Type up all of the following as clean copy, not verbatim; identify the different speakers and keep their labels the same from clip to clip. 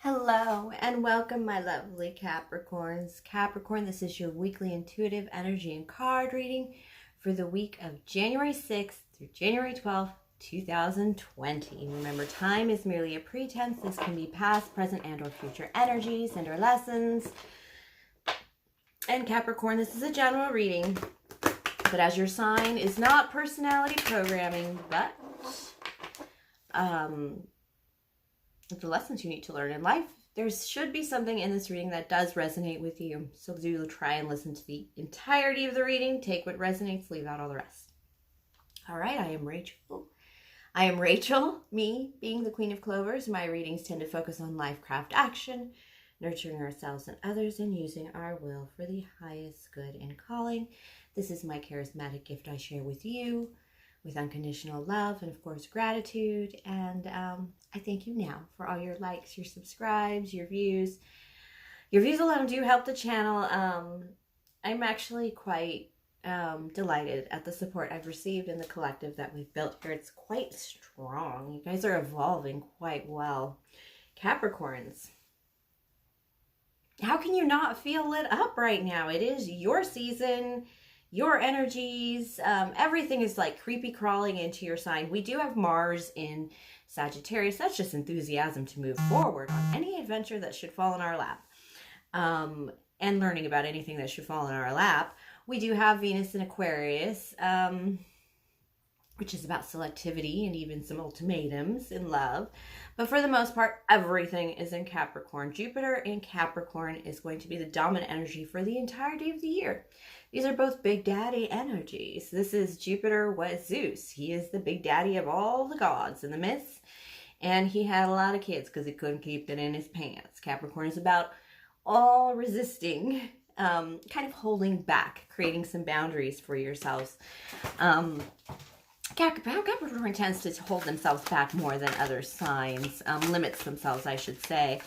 Speaker 1: Hello and welcome, my lovely Capricorns. Capricorn, this is your weekly intuitive energy and card reading for the week of January 6th through January 12th, 2020. Remember, time is merely a pretense. This can be past, present, and or future energies and or lessons. And Capricorn, this is a general reading, but as your sign is not personality programming, but the lessons you need to learn in life, there should be something in this reading that does resonate with you. So do try and listen to the entirety of the reading. Take what resonates, leave out all the rest. All right, I am Rachel. Me being the Queen of Clovers, my readings tend to focus on life, craft, action, nurturing ourselves and others, and using our will for the highest good and calling. This is my charismatic gift I share with you, with unconditional love and, of course, gratitude. And I thank you now for all your likes, your subscribes, your views. Your views alone do help the channel. I'm actually quite delighted at the support I've received in the collective that we've built here. It's quite strong. You guys are evolving quite well. Capricorns, how can you not feel lit up right now? It is your season. Your energies, everything is like creepy crawling into your sign. We do have Mars in Sagittarius. That's just enthusiasm to move forward on any adventure that should fall in our lap. And learning about anything that should fall in our lap. We do have Venus in Aquarius, which is about selectivity and even some ultimatums in love. But for the most part, everything is in Capricorn. Jupiter in Capricorn is going to be the dominant energy for the entirety of the year. These are both Big Daddy energies. This is Jupiter was Zeus. He is the Big Daddy of all the gods and the myths. And he had a lot of kids because he couldn't keep it in his pants. Capricorn is about all resisting, kind of holding back, creating some boundaries for yourselves. Capricorn tends to hold themselves back more than other signs, limits themselves, I should say.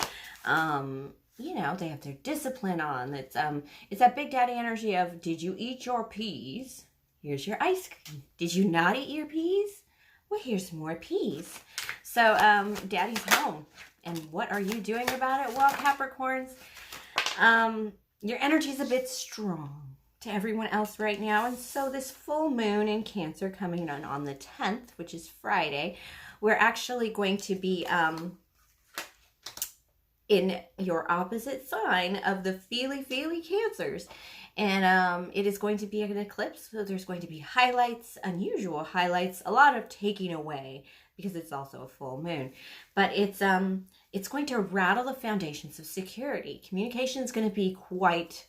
Speaker 1: You know, they have their discipline on. It's that Big Daddy energy of, did you eat your peas? Here's your ice cream. Did you not eat your peas? Well, here's some more peas. So, Daddy's home. And what are you doing about it? Well, Capricorns, your energy's a bit strong to everyone else right now. And so this full moon in Cancer coming on the 10th, which is Friday, we're actually going to be in your opposite sign of the feely Cancers. And it is going to be an eclipse, so there's going to be highlights, unusual highlights, a lot of taking away because it's also a full moon. But it's going to rattle the foundations of security. Communication is going to be quite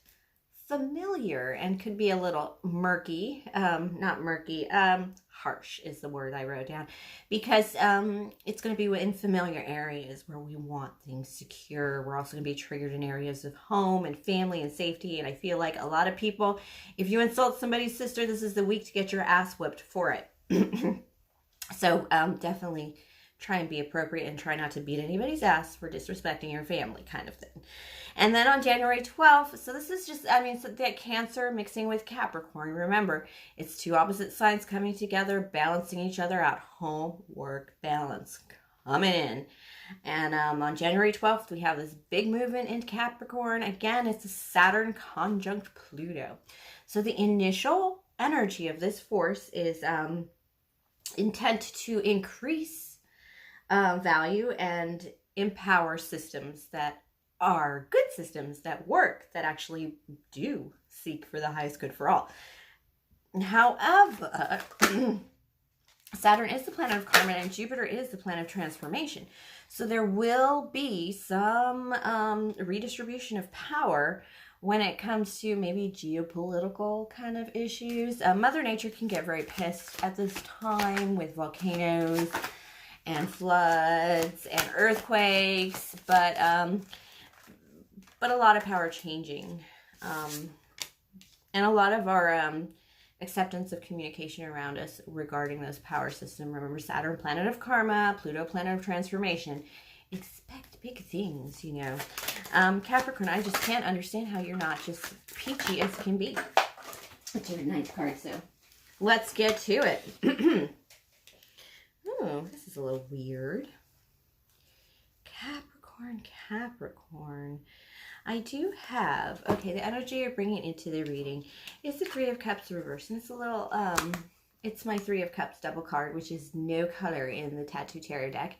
Speaker 1: familiar and could be a little murky, harsh is the word I wrote down, because it's going to be in familiar areas where we want things secure. We're also going to be triggered in areas of home and family and safety. And I feel like a lot of people, if you insult somebody's sister, this is the week to get your ass whipped for it. So definitely try and be appropriate and try not to beat anybody's ass for disrespecting your family, kind of thing. And then on January 12th, so this is just, so that Cancer mixing with Capricorn. Remember, it's two opposite signs coming together, balancing each other out. Home, work, balance coming in. And on January 12th, we have this big movement in Capricorn. Again, it's a Saturn conjunct Pluto. So the initial energy of this force is intent to increase value and empower systems that are good systems that work, that actually do seek for the highest good for all. However, Saturn is the planet of karma and Jupiter is the planet of transformation. So there will be some redistribution of power when it comes to maybe geopolitical kind of issues. Mother Nature can get very pissed at this time with volcanoes and floods and earthquakes, but a lot of power changing, and a lot of our acceptance of communication around us regarding this power system. Remember, Saturn, planet of karma, Pluto, planet of transformation. Expect big things, you know. Capricorn, I just can't understand how you're not just peachy as can be. That's a nice card, so let's get to it. Oh, this is a little weird. Capricorn. Capricorn. I do have, okay, the energy you're bringing into the reading is the Three of Cups reverse. And it's a little, it's my Three of Cups double card, which is no color in the Tattoo Tarot deck.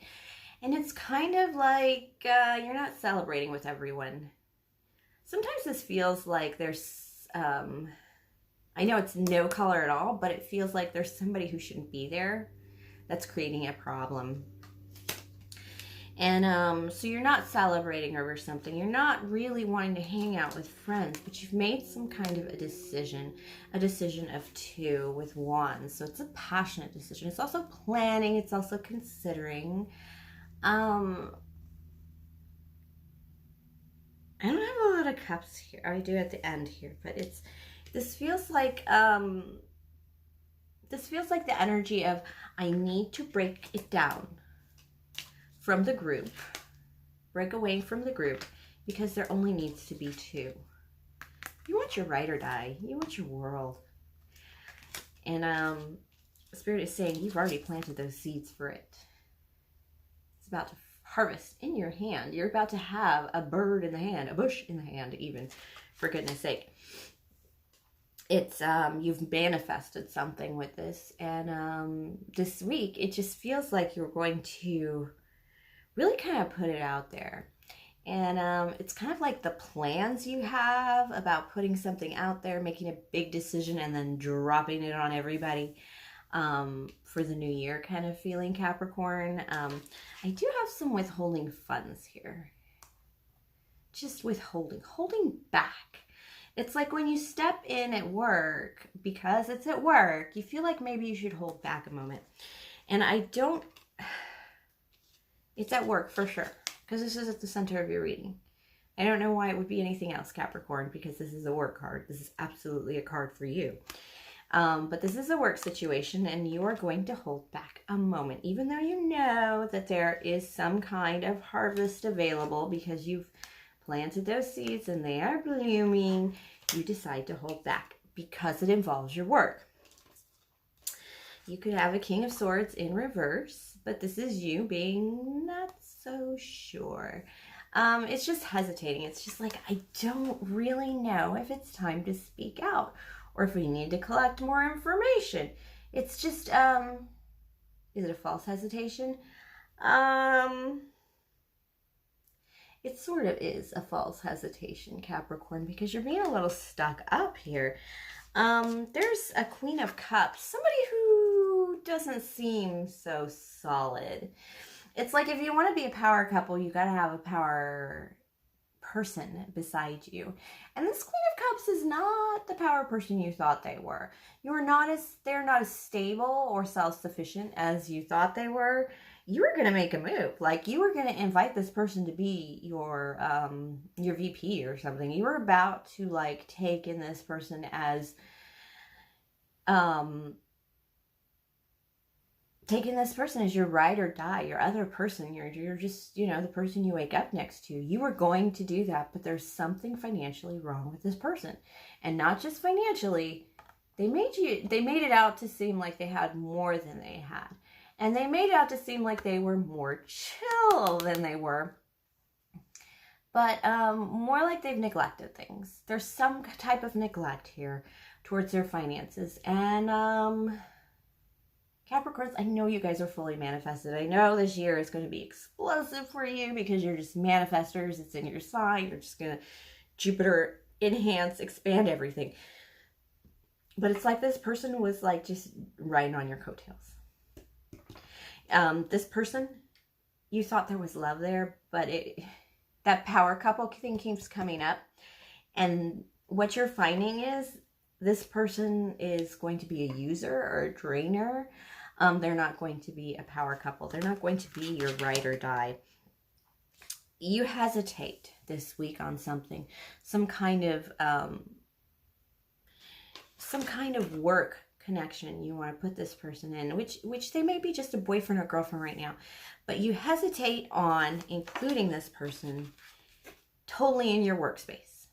Speaker 1: And it's kind of like you're not celebrating with everyone. Sometimes this feels like there's, I know it's no color at all, but it feels like there's somebody who shouldn't be there that's creating a problem. And so you're not celebrating over something. You're not really wanting to hang out with friends, but you've made some kind of a decision of two with Wands. So it's a passionate decision. It's also planning. It's also considering. I don't have a lot of cups here. I do at the end here, but this feels like the energy of I need to break it down from the group, break away from the group, because there only needs to be two. You want your ride or die. You want your world. And Spirit is saying you've already planted those seeds for it. It's about to harvest in your hand. You're about to have a bird in the hand, a bush in the hand even, for goodness sake. It's, you've manifested something with this. And this week, it just feels like you're going to really kind of put it out there. And it's kind of like the plans you have about putting something out there, making a big decision, and then dropping it on everybody for the new year kind of feeling, Capricorn. I do have some withholding funds here. Just holding back. It's like when you step in at work, because it's at work, you feel like maybe you should hold back a moment. And I don't... It's at work for sure, because this is at the center of your reading. I don't know why it would be anything else, Capricorn, because this is a work card. This is absolutely a card for you. But this is a work situation, and you are going to hold back a moment, even though you know that there is some kind of harvest available because you've planted those seeds and they are blooming. You decide to hold back because it involves your work. You could have a King of Swords in reverse, but this is you being not so sure. It's just hesitating. It's just like, I don't really know if it's time to speak out or if we need to collect more information. It's just, is it a false hesitation? It sort of is a false hesitation, Capricorn, because you're being a little stuck up here. There's a Queen of Cups, somebody who doesn't seem so solid. It's like if you want to be a power couple, you got to have a power person beside you. And this Queen of Cups is not the power person you thought they were. They're not as stable or self-sufficient as you thought they were. You were going to make a move. Like, you were going to invite this person to be your VP or something. You were about to, like, take in this person as, taking this person as your ride or die, your other person. You're just, you know, the person you wake up next to. You were going to do that, but there's something financially wrong with this person. And not just financially, they made it out to seem like they had more than they had. And they made it out to seem like they were more chill than they were. But more like they've neglected things. There's some type of neglect here towards their finances. And Capricorns, I know you guys are fully manifested. I know this year is going to be explosive for you because you're just manifestors. It's in your sign. You're just going to Jupiter enhance, expand everything. But it's like this person was like just riding on your coattails. This person, you thought there was love there, but that power couple thing keeps coming up. And what you're finding is this person is going to be a user or a drainer. They're not going to be a power couple. They're not going to be your ride or die. You hesitate this week on something, some kind of work connection you want to put this person in, which they may be just a boyfriend or girlfriend right now, but you hesitate on including this person totally in your workspace.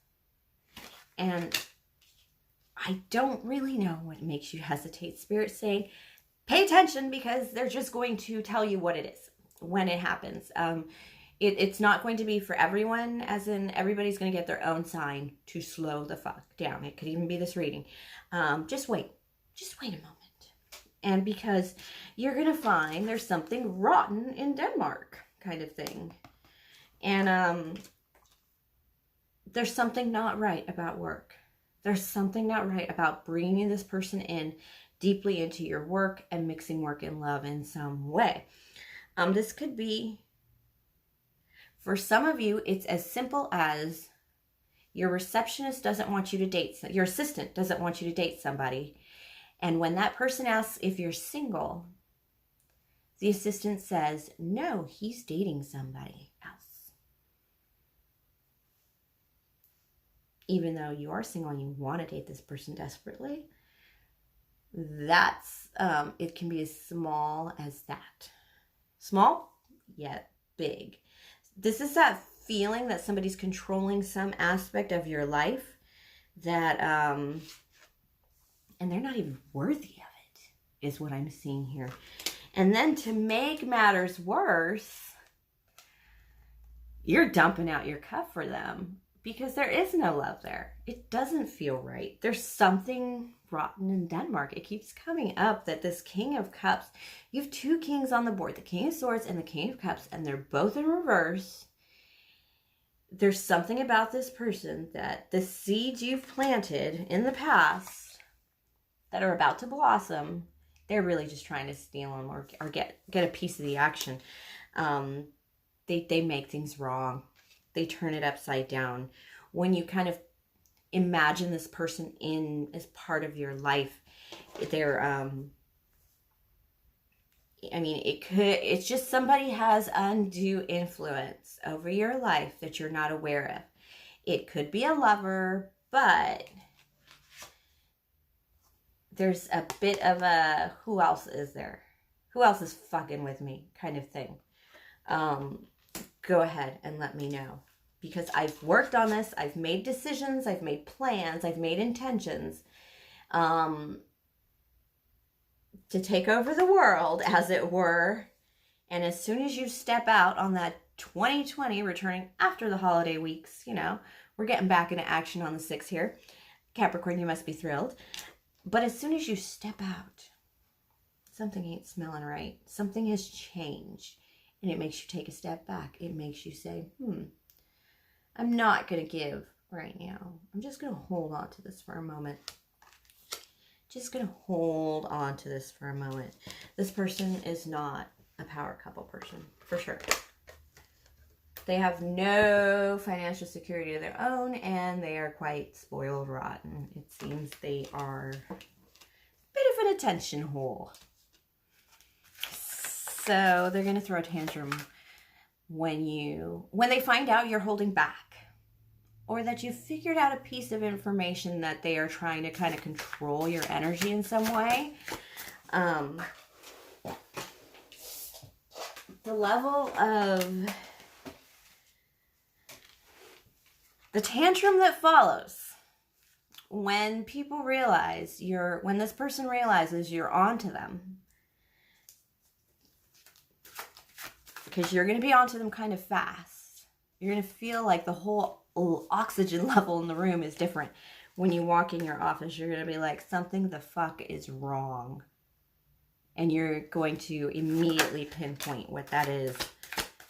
Speaker 1: And I don't really know what makes you hesitate. Spirit's saying, pay attention, because they're just going to tell you what it is when it happens. It's not going to be for everyone, as in everybody's going to get their own sign to slow the fuck down. It could even be this reading. Just wait a moment. And because you're going to find there's something rotten in Denmark kind of thing. And there's something not right about work. There's something not right about bringing this person in deeply into your work and mixing work and love in some way. This could be, for some of you, it's as simple as your receptionist doesn't want you to date, your assistant doesn't want you to date somebody. And when that person asks if you're single, the assistant says, no, he's dating somebody else. Even though you are single and you want to date this person desperately, that's, it can be as small as that. Small, yet big. This is that feeling that somebody's controlling some aspect of your life that, and they're not even worthy of it, is what I'm seeing here. And then to make matters worse, you're dumping out your cup for them because there is no love there. It doesn't feel right. There's something rotten in Denmark. It keeps coming up that this King of Cups, you have two kings on the board, the King of Swords and the King of Cups, and they're both in reverse. There's something about this person that the seeds you've planted in the past that are about to blossom, they're really just trying to steal them or get a piece of the action. They make things wrong. They turn it upside down. When you kind of imagine this person in as part of your life, they're, I mean, it's just somebody has undue influence over your life that you're not aware of. It could be a lover, but there's a bit of a, who else is there? Who else is fucking with me kind of thing. Go ahead and let me know. Because I've worked on this. I've made decisions. I've made plans. I've made intentions. To take over the world, as it were. And as soon as you step out on that 2020, returning after the holiday weeks, you know, we're getting back into action on the 6th here. Capricorn, you must be thrilled. But as soon as you step out, something ain't smelling right. Something has changed. And it makes you take a step back. It makes you say, I'm not going to give right now. I'm just going to hold on to this for a moment. Just going to hold on to this for a moment. This person is not a power couple person, for sure. They have no financial security of their own, and they are quite spoiled rotten. It seems they are a bit of an attention whore. So they're going to throw a tantrum when they find out you're holding back, or that you figured out a piece of information that they are trying to kind of control your energy in some way. The level of the tantrum that follows when people realize when this person realizes you're onto them, because you're going to be onto them kind of fast. You're going to feel like the whole oxygen level in the room is different. When you walk in your office, you're going to be like, something the fuck is wrong. And you're going to immediately pinpoint what that is.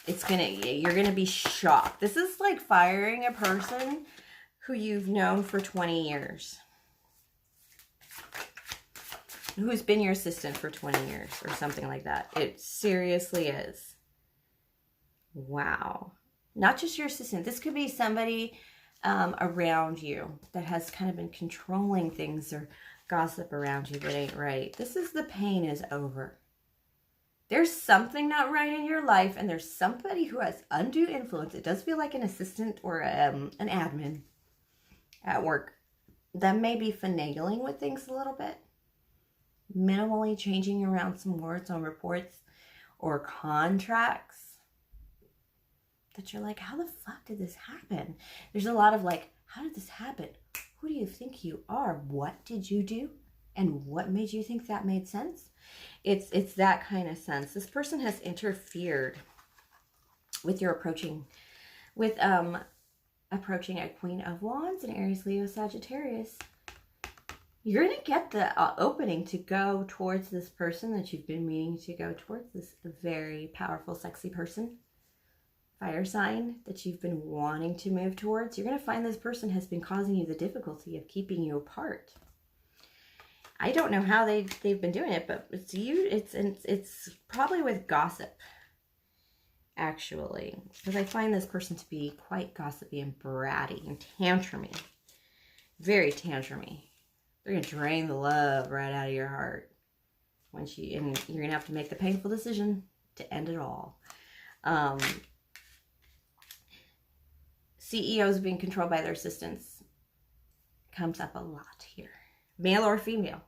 Speaker 1: You're going to be shocked. This is like firing a person who you've known for 20 years. Who's been your assistant for 20 years or something like that. It seriously is. Wow. Not just your assistant. This could be somebody around you that has kind of been controlling things or gossip around you that ain't right. The pain is over. There's something not right in your life, and there's somebody who has undue influence. It does feel like an assistant or an admin at work that may be finagling with things a little bit. Minimally changing around some words on reports or contracts that you're like, how the fuck did this happen? There's a lot of like, how did this happen? Who do you think you are? What did you do? And what made you think that made sense? It's that kind of sense. This person has interfered with your approaching a Queen of Wands in Aries, Leo, Sagittarius. You're going to get the opening to go towards this person that you've been meaning to go towards, this very powerful, sexy person, fire sign that you've been wanting to move towards. You're going to find this person has been causing you the difficulty of keeping you apart. I don't know how they've been doing it, but it's probably with gossip, actually, because I find this person to be quite gossipy and bratty and tantrumy, very tantrumy. They're going to drain the love right out of your heart. And you're going to have to make the painful decision to end it all. CEOs being controlled by their assistants comes up a lot here. Male or female.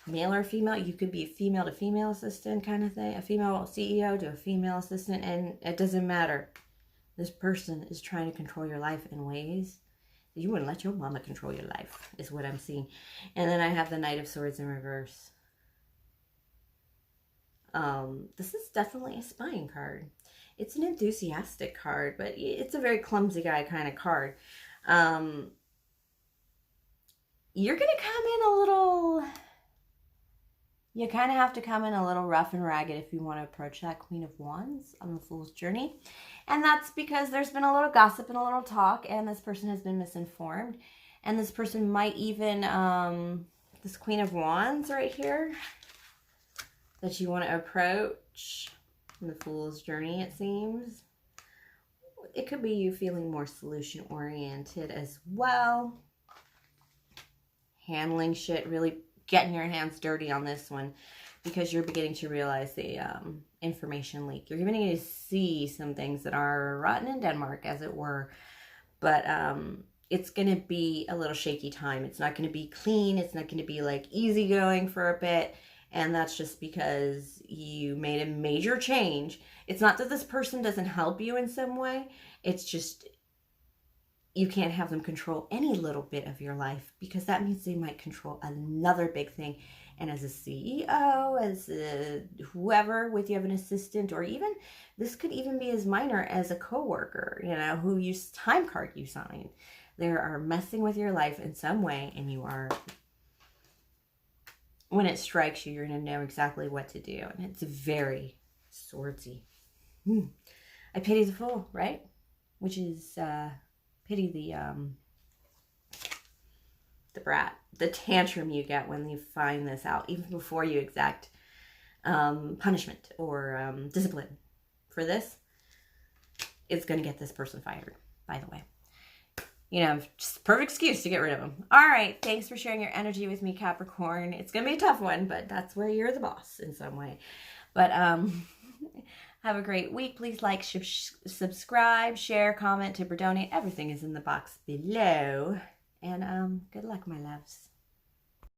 Speaker 1: Male or female. You could be a female to female assistant kind of thing. A female CEO to a female assistant. And it doesn't matter. This person is trying to control your life in ways you wouldn't let your mama control your life, is what I'm seeing. And then I have the Knight of Swords in reverse. This is definitely a spying card. It's an enthusiastic card, but it's a very clumsy guy kind of card. You're going to come in a little... You kind of have to come in a little rough and ragged if you want to approach that Queen of Wands on the Fool's Journey. And that's because there's been a little gossip and a little talk, and this person has been misinformed. And this person might even, this Queen of Wands right here, that you want to approach on the Fool's Journey, it seems. It could be you feeling more solution-oriented as well. Handling shit, really getting your hands dirty on this one, because you're beginning to realize the information leak. You're beginning to see some things that are rotten in Denmark, as it were. But it's going to be a little shaky time. It's not going to be clean. It's not going to be like easygoing for a bit. And that's just because you made a major change. It's not that this person doesn't help you in some way. It's just you can't have them control any little bit of your life, because that means they might control another big thing. And as a CEO, as whoever, with you have an assistant, or even, this could even be as minor as a coworker, you know, who time card you signed. They are messing with your life in some way, and you are, when it strikes you, you're going to know exactly what to do. And it's very swordsy. I pity the fool, right? Which is, pity the brat, the tantrum you get when you find this out, even before you exact punishment or discipline for this. It's going to get this person fired, by the way. You know, just perfect excuse to get rid of them. All right, thanks for sharing your energy with me, Capricorn. It's going to be a tough one, but that's where you're the boss in some way. But have a great week. Please like, subscribe, share, comment, tip, or donate. Everything is in the box below. And good luck, my loves.